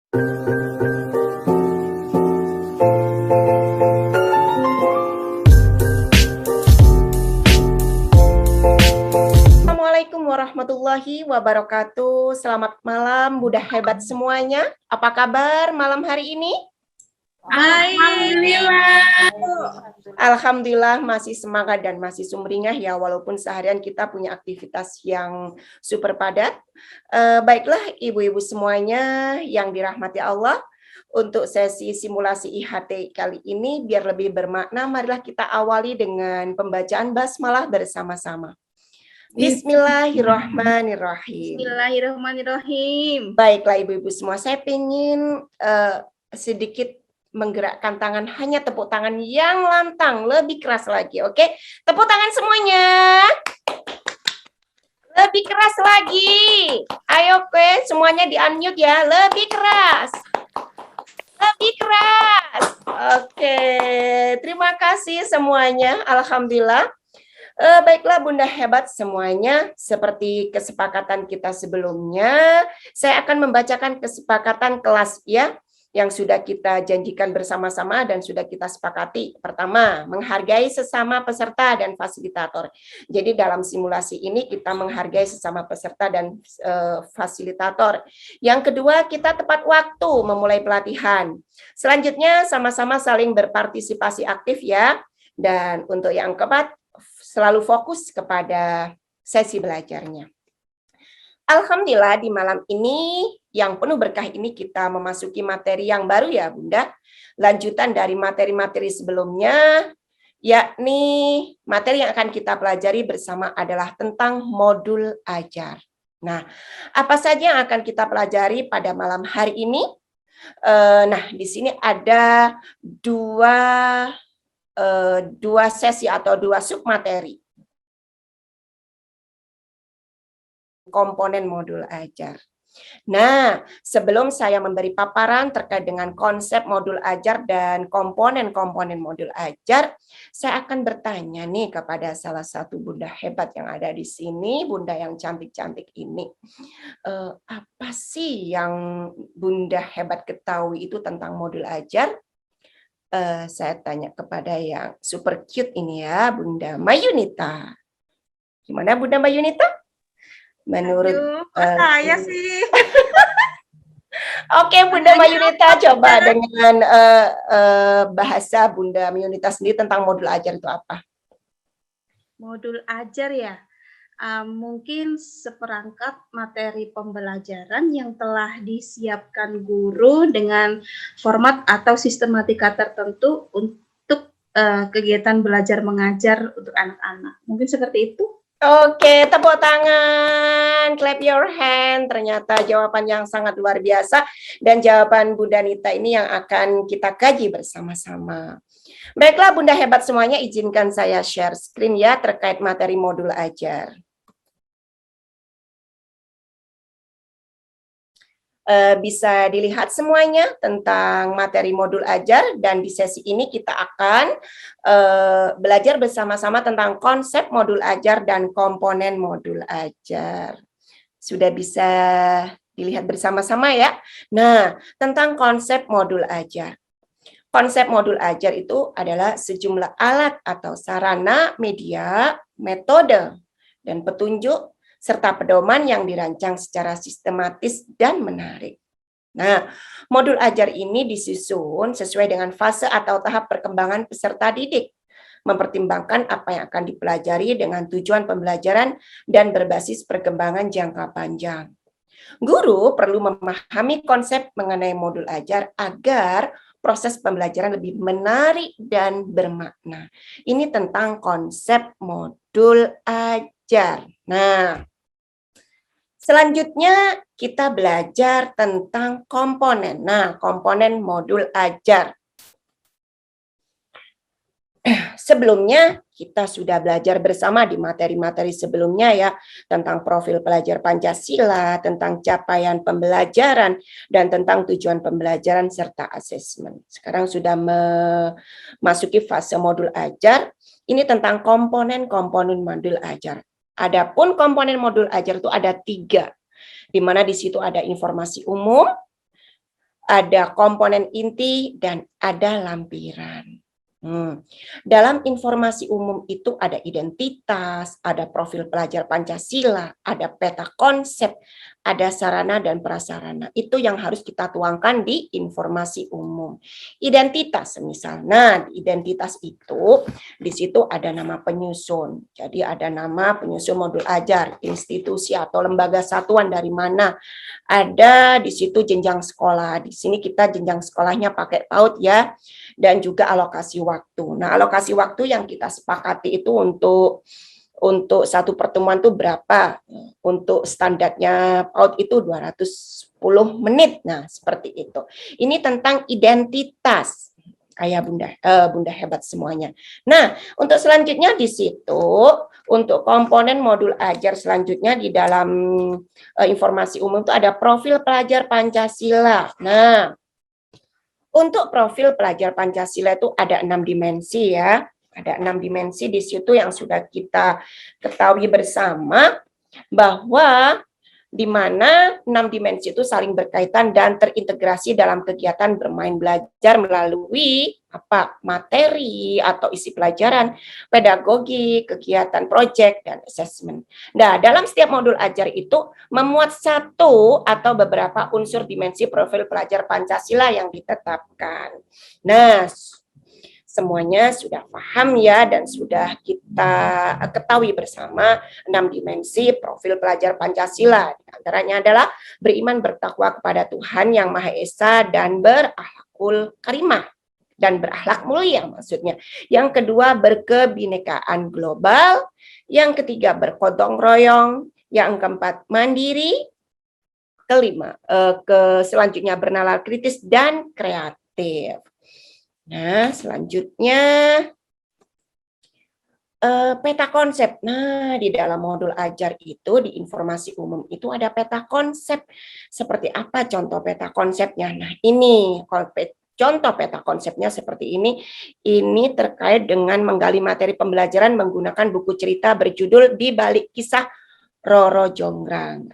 Assalamualaikum warahmatullahi wabarakatuh. Selamat malam, Bunda hebat semuanya. Apa kabar malam hari ini? Alhamdulillah. Alhamdulillah masih semangat dan masih sumringah ya, walaupun seharian kita punya aktivitas yang super padat. Baiklah ibu-ibu semuanya yang dirahmati Allah, untuk sesi simulasi IHT kali ini biar lebih bermakna, marilah kita awali dengan pembacaan basmalah bersama-sama. Bismillahirrahmanirrahim. Bismillahirrahmanirrahim. Baiklah ibu-ibu semua, saya ingin sedikit menggerakkan tangan, hanya tepuk tangan yang lantang, lebih keras lagi, oke? Tepuk tangan semuanya. Lebih keras lagi. Ayo, oke, semuanya di-unmute ya, lebih keras. Lebih keras. Oke, terima kasih semuanya, alhamdulillah. Baiklah Bunda hebat semuanya, seperti kesepakatan kita sebelumnya, saya akan membacakan kesepakatan kelas ya, yang sudah kita janjikan bersama-sama dan sudah kita sepakati. Pertama, menghargai sesama peserta dan fasilitator. Jadi dalam simulasi ini kita menghargai sesama peserta dan fasilitator. Yang kedua, kita tepat waktu memulai pelatihan. Selanjutnya, sama-sama saling berpartisipasi aktif ya. Dan untuk yang keempat, selalu fokus kepada sesi belajarnya. Alhamdulillah di malam ini yang penuh berkah ini kita memasuki materi yang baru ya Bunda. Lanjutan dari materi-materi sebelumnya, yakni materi yang akan kita pelajari bersama adalah tentang modul ajar. Nah, apa saja yang akan kita pelajari pada malam hari ini? Nah, di sini ada dua sesi atau dua submateri. Komponen modul ajar. Nah, sebelum saya memberi paparan terkait dengan konsep modul ajar dan komponen-komponen modul ajar, saya akan bertanya nih kepada salah satu Bunda hebat yang ada di sini, Bunda yang cantik-cantik ini. Apa sih yang Bunda hebat ketahui itu tentang modul ajar? Saya tanya kepada yang super cute ini ya, Bunda Mayunita. Gimana Bunda Mayunita? Menurut saya sih. Oke, Bunda Mayunita coba dengan bahasa Bunda Mayunita sendiri tentang modul ajar itu apa? Modul ajar ya, mungkin seperangkat materi pembelajaran yang telah disiapkan guru dengan format atau sistematika tertentu untuk kegiatan belajar mengajar untuk anak-anak. Mungkin seperti itu. Oke, tepuk tangan, clap your hand. Ternyata jawaban yang sangat luar biasa dan jawaban Bunda Nita ini yang akan kita kaji bersama-sama. Baiklah Bunda hebat semuanya, izinkan saya share screen ya terkait materi modul ajar. Bisa dilihat semuanya tentang materi modul ajar dan di sesi ini kita akan belajar bersama-sama tentang konsep modul ajar dan komponen modul ajar. Sudah bisa dilihat bersama-sama ya. Nah, tentang konsep modul ajar. Konsep modul ajar itu adalah sejumlah alat atau sarana, media, metode, dan petunjuk serta pedoman yang dirancang secara sistematis dan menarik. Nah, modul ajar ini disusun sesuai dengan fase atau tahap perkembangan peserta didik, mempertimbangkan apa yang akan dipelajari dengan tujuan pembelajaran dan berbasis perkembangan jangka panjang. Guru perlu memahami konsep mengenai modul ajar agar proses pembelajaran lebih menarik dan bermakna. Ini tentang konsep modul ajar. Nah, selanjutnya kita belajar tentang komponen. Nah, komponen modul ajar. Sebelumnya kita sudah belajar bersama di materi-materi sebelumnya ya, tentang profil pelajar Pancasila, tentang capaian pembelajaran, dan tentang tujuan pembelajaran serta asesmen. Sekarang sudah memasuki fase modul ajar, ini tentang komponen-komponen modul ajar. Adapun komponen modul ajar itu ada 3, di mana di situ ada informasi umum, ada komponen inti, dan ada lampiran. Dalam informasi umum itu ada identitas, ada profil pelajar Pancasila, ada peta konsep, ada sarana dan prasarana. Itu yang harus kita tuangkan di informasi umum. Identitas misalnya, identitas itu di situ ada nama penyusun. Jadi ada nama penyusun modul ajar, institusi atau lembaga satuan dari mana. Ada di situ jenjang sekolah. Di sini kita jenjang sekolahnya pakai PAUD ya. Dan juga alokasi waktu. Nah, alokasi waktu yang kita sepakati itu untuk satu pertemuan itu berapa? Untuk standarnya PAUD itu 210 menit. Nah, seperti itu. Ini tentang identitas. Ayah bunda, bunda hebat semuanya. Nah, untuk selanjutnya di situ, untuk komponen modul ajar selanjutnya di dalam informasi umum itu ada profil pelajar Pancasila. Nah, untuk profil pelajar Pancasila itu ada 6 dimensi ya. Ada 6 dimensi di situ yang sudah kita ketahui bersama bahwa di mana 6 dimensi itu saling berkaitan dan terintegrasi dalam kegiatan bermain belajar melalui materi atau isi pelajaran, pedagogi, kegiatan proyek, dan assessment. Nah, dalam setiap modul ajar itu memuat satu atau beberapa unsur dimensi profil pelajar Pancasila yang ditetapkan. Nah, semuanya sudah paham ya dan sudah kita ketahui bersama 6 dimensi profil pelajar Pancasila. Di antaranya adalah beriman bertakwa kepada Tuhan Yang Maha Esa dan berakhlakul karimah dan berakhlak mulia maksudnya. Yang kedua berkebinekaan global, yang ketiga bergotong royong, yang keempat mandiri, kelima selanjutnya bernalar kritis dan kreatif. Nah, selanjutnya peta konsep. Nah, di dalam modul ajar itu di informasi umum itu ada peta konsep. Seperti apa contoh peta konsepnya? Nah, ini contoh peta konsepnya seperti ini. Ini terkait dengan menggali materi pembelajaran menggunakan buku cerita berjudul Di Balik Kisah Roro Jonggrang.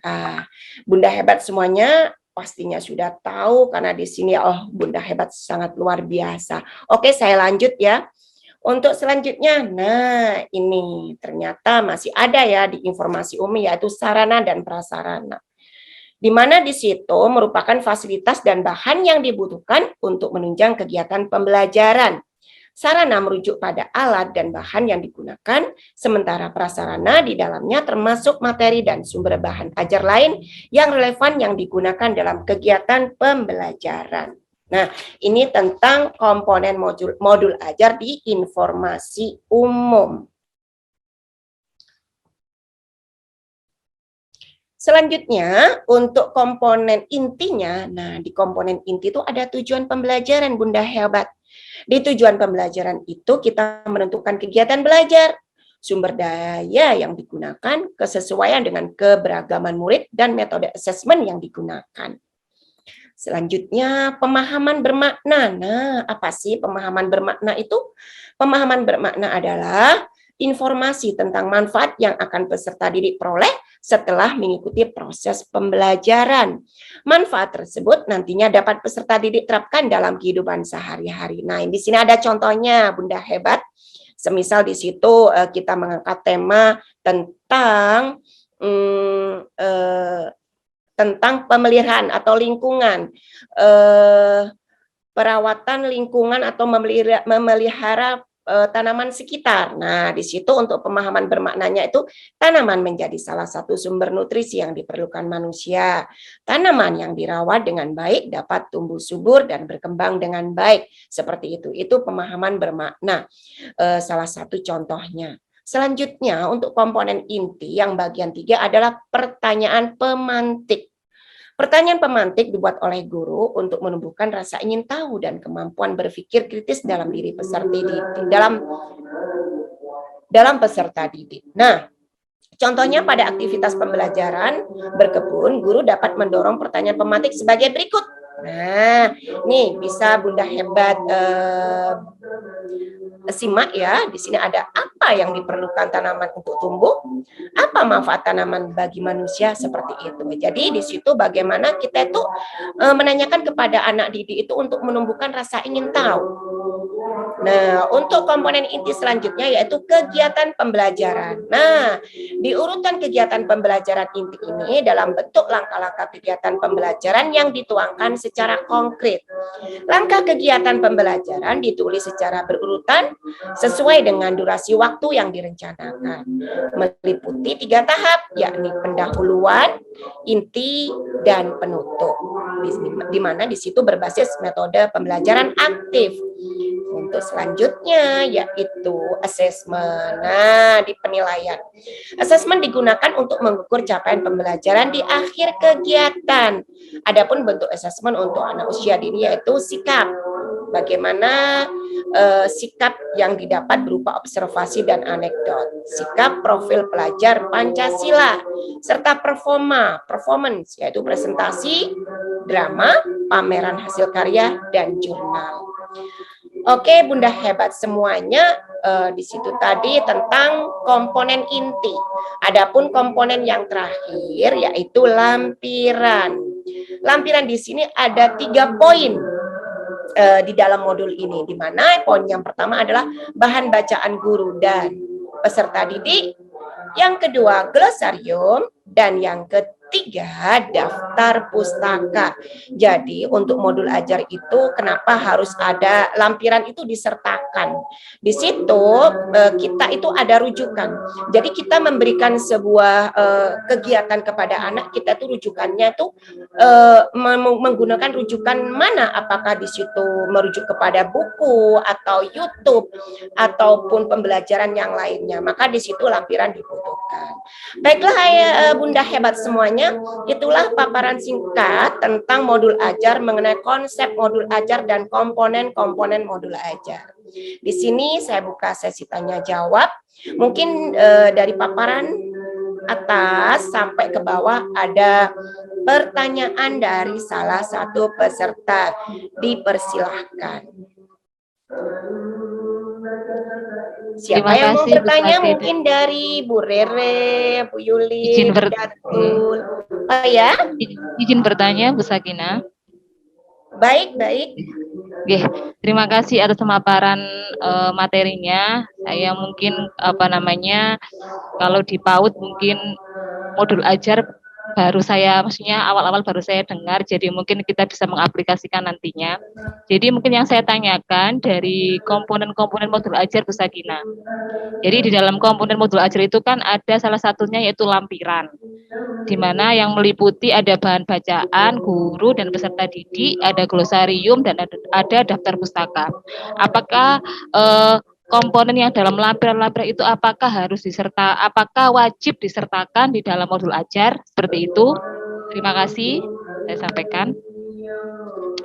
Bunda hebat semuanya pastinya sudah tahu karena di sini Bunda hebat sangat luar biasa. Oke, saya lanjut ya. Untuk selanjutnya, nah ini ternyata masih ada ya di informasi umum yaitu sarana dan prasarana. Di mana di situ merupakan fasilitas dan bahan yang dibutuhkan untuk menunjang kegiatan pembelajaran. Sarana merujuk pada alat dan bahan yang digunakan, sementara prasarana di dalamnya termasuk materi dan sumber bahan ajar lain yang relevan yang digunakan dalam kegiatan pembelajaran. Nah, ini tentang komponen modul ajar di informasi umum. Selanjutnya, untuk komponen intinya, nah di komponen inti itu ada tujuan pembelajaran, Bunda hebat. Di tujuan pembelajaran itu kita menentukan kegiatan belajar, sumber daya yang digunakan, kesesuaian dengan keberagaman murid, dan metode asesmen yang digunakan. Selanjutnya, pemahaman bermakna. Nah, apa sih pemahaman bermakna itu? Pemahaman bermakna adalah informasi tentang manfaat yang akan peserta didik peroleh setelah mengikuti proses pembelajaran. Manfaat tersebut nantinya dapat peserta didik terapkan dalam kehidupan sehari-hari. Nah, di sini ada contohnya, Bunda hebat. Semisal di situ kita mengangkat tema tentang pemeliharaan atau lingkungan, perawatan lingkungan atau memelihara tanaman sekitar. Nah, di situ untuk pemahaman bermaknanya itu tanaman menjadi salah satu sumber nutrisi yang diperlukan manusia. Tanaman yang dirawat dengan baik dapat tumbuh subur dan berkembang dengan baik. Seperti itu. Itu pemahaman bermakna. Salah satu contohnya. Selanjutnya untuk komponen inti yang bagian 3 adalah pertanyaan pemantik. Pertanyaan pemantik dibuat oleh guru untuk menumbuhkan rasa ingin tahu dan kemampuan berpikir kritis dalam diri peserta didik, dalam peserta didik. Nah, contohnya pada aktivitas pembelajaran berkebun, guru dapat mendorong pertanyaan pemantik sebagai berikut. Nah, nih bisa Bunda hebat simak ya. Di sini ada apa apa yang diperlukan tanaman untuk tumbuh, apa manfaat tanaman bagi manusia, seperti itu. Jadi di situ bagaimana kita itu menanyakan kepada anak didik itu untuk menumbuhkan rasa ingin tahu. Nah, untuk komponen inti selanjutnya yaitu kegiatan pembelajaran. Nah, di urutan kegiatan pembelajaran inti ini dalam bentuk langkah-langkah kegiatan pembelajaran yang dituangkan secara konkret. Langkah kegiatan pembelajaran ditulis secara berurutan sesuai dengan durasi waktu yang direncanakan. Meliputi 3 tahap, yakni pendahuluan, inti, dan penutup. Di mana di situ berbasis metode pembelajaran aktif. Untuk selanjutnya yaitu asesmen. Nah, di penilaian. Asesmen digunakan untuk mengukur capaian pembelajaran di akhir kegiatan. Adapun bentuk asesmen untuk anak usia dini yaitu sikap. Bagaimana sikap yang didapat berupa observasi dan anekdot, sikap profil pelajar Pancasila, serta performance, yaitu presentasi, drama, pameran hasil karya, dan jurnal. Oke, Bunda hebat semuanya. Di situ tadi tentang komponen inti. Adapun komponen yang terakhir yaitu lampiran. Lampiran di sini ada 3 poin di dalam modul ini, di mana poin yang pertama adalah bahan bacaan guru dan peserta didik, yang kedua glosarium, dan yang ketiga daftar pustaka. Jadi untuk modul ajar itu kenapa harus ada lampiran itu disertakan. Di situ kita itu ada rujukan. Jadi kita memberikan sebuah kegiatan kepada anak, kita tuh rujukannya tuh menggunakan rujukan mana, apakah di situ merujuk kepada buku atau YouTube ataupun pembelajaran yang lainnya. Maka di situ lampiran dibutuhkan. Baiklah Bunda hebat semuanya, itulah paparan singkat tentang modul ajar mengenai konsep modul ajar dan komponen-komponen modul ajar. Di sini saya buka sesi tanya jawab. Mungkin dari paparan atas sampai ke bawah ada pertanyaan dari salah satu peserta. Dipersilahkan. Siapa yang mau bertanya? Mungkin dari Bu Rere, Bu Yuli, Bu Datul. Oh ya? Izin bertanya, Bu Sakina. Baik. Oke, terima kasih atas pemaparan materinya. Saya mungkin kalau di PAUD mungkin modul ajar maksudnya awal-awal baru saya dengar, jadi mungkin kita bisa mengaplikasikan nantinya. Jadi mungkin yang saya tanyakan dari komponen-komponen modul ajar Bu Sakina. Jadi di dalam komponen modul ajar itu kan ada salah satunya yaitu lampiran, di mana yang meliputi ada bahan bacaan, guru dan peserta didik, ada glosarium dan ada daftar pustaka. Apakah komponen yang dalam lampiran-lampiran itu apakah wajib disertakan di dalam modul ajar? Seperti itu. Terima kasih saya sampaikan.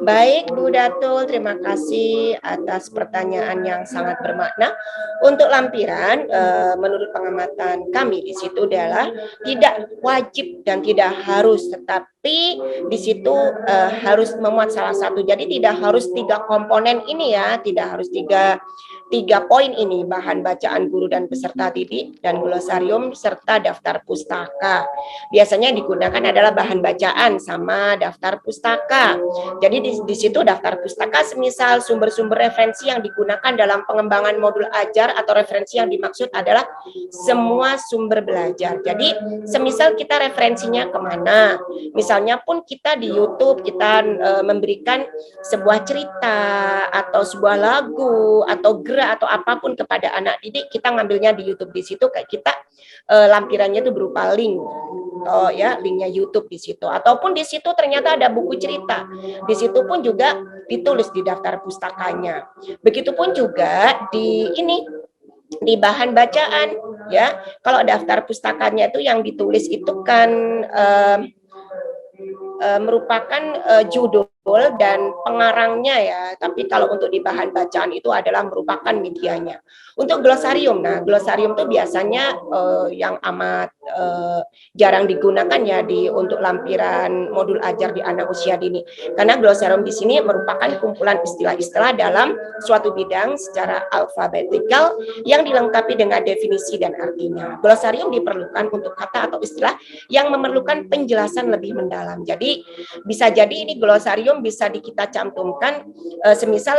Baik Bu Datul, terima kasih atas pertanyaan yang sangat bermakna. Untuk lampiran, menurut pengamatan kami di situ adalah tidak wajib dan tidak harus, tetapi di situ harus memuat salah satu. Jadi tidak harus 3 komponen ini ya, tidak harus tiga poin ini, bahan bacaan guru dan peserta didik, dan glosarium serta daftar pustaka. Biasanya digunakan adalah bahan bacaan sama daftar pustaka. Jadi di situ daftar pustaka semisal sumber-sumber referensi yang digunakan dalam pengembangan modul ajar, atau referensi yang dimaksud adalah semua sumber belajar. Jadi semisal kita referensinya kemana, misalnya pun kita di YouTube kita memberikan sebuah cerita atau sebuah lagu atau atau apapun kepada anak didik, kita ngambilnya di YouTube. Di situ kayak kita lampirannya itu berupa link, linknya YouTube di situ. Ataupun di situ ternyata ada buku cerita, di situ pun juga ditulis di daftar pustakanya. Begitupun juga di bahan bacaan ya. Kalau daftar pustakanya itu yang ditulis itu kan merupakan judul dan pengarangnya ya, tapi kalau untuk di bahan bacaan itu adalah merupakan medianya. Untuk glosarium, nah glosarium itu biasanya yang amat jarang digunakan ya untuk lampiran modul ajar di anak usia dini. Karena glosarium di sini merupakan kumpulan istilah-istilah dalam suatu bidang secara alfabetikal yang dilengkapi dengan definisi dan artinya. Glosarium diperlukan untuk kata atau istilah yang memerlukan penjelasan lebih mendalam. Jadi bisa jadi ini glosarium bisa kita cantumkan semisal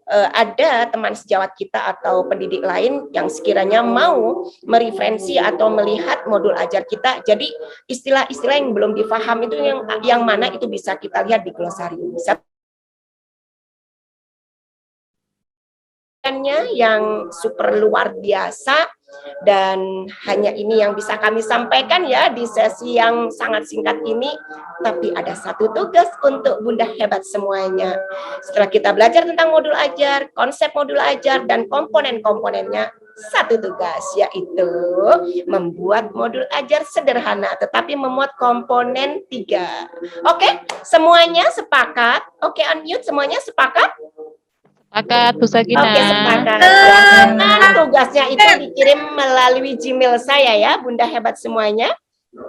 ada teman sejawat kita atau pendidik lain yang sekiranya mau mereferensi atau melihat modul ajar kita. Jadi istilah-istilah yang belum difaham itu yang mana itu bisa kita lihat di glosarium. Yang super luar biasa dan hanya ini yang bisa kami sampaikan ya di sesi yang sangat singkat ini, tapi ada satu tugas untuk Bunda hebat semuanya. Setelah kita belajar tentang modul ajar, konsep modul ajar dan komponen-komponennya, satu tugas yaitu membuat modul ajar sederhana tetapi memuat komponen 3. Oke, semuanya sepakat? Oke, unmute, semuanya sepakat? Sepakat, Bu Sakina. Oke, sepakat. Silahkan tugasnya itu dikirim melalui Gmail saya ya, Bunda hebat semuanya.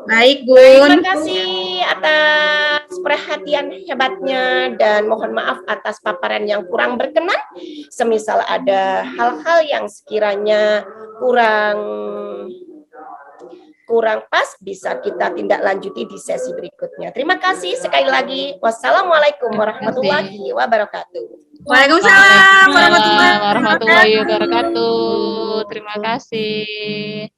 Baik, Bun. Terima kasih atas perhatian hebatnya dan mohon maaf atas paparan yang kurang berkenan. Semisal ada hal-hal yang sekiranya kurang pas, bisa kita tindak lanjuti di sesi berikutnya. Terima kasih sekali lagi. Wassalamualaikum warahmatullahi wabarakatuh. Waalaikumsalam warahmatullahi warahmatullahi wabarakatuh. Terima kasih.